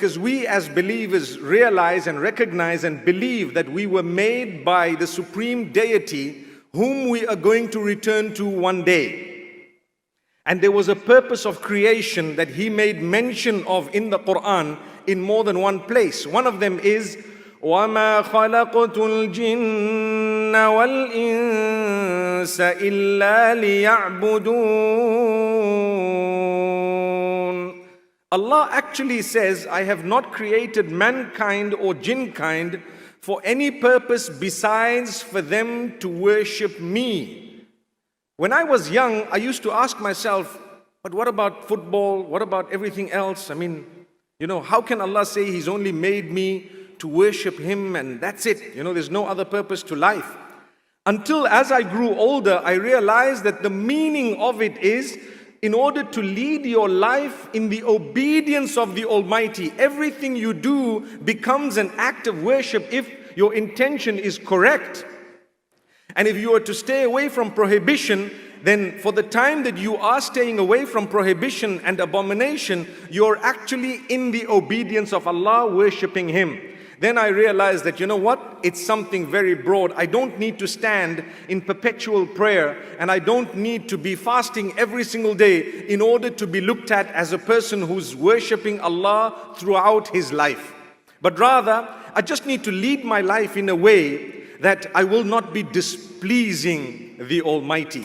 because we as believers realize and recognize and believe that we were made by the supreme deity whom we are going to return to one day. And there was a purpose of creation that he made mention of in the Quran in more than one place. One of them is وَمَا خَلَقْتُ الْجِنَّ وَالْإِنسَ إِلَّا لِيَعْبُدُونَ. Allah actually says, I have not created mankind or jinn kind for any purpose besides for them to worship me. When I was young, I used to ask myself, but what about football? What about everything else? I mean, how can Allah say He's only made me to worship Him and that's it? There's no other purpose to life. Until as I grew older, I realized that the meaning of it is, in order to lead your life in the obedience of the Almighty, everything you do becomes an act of worship if your intention is correct. And if you are to stay away from prohibition, then for the time that you are staying away from prohibition and abomination, you're actually in the obedience of Allah, worshipping Him. Then I realized that, it's something very broad. I don't need to stand in perpetual prayer, and I don't need to be fasting every single day in order to be looked at as a person who's worshipping Allah throughout his life. But rather, I just need to lead my life in a way that I will not be displeasing the Almighty.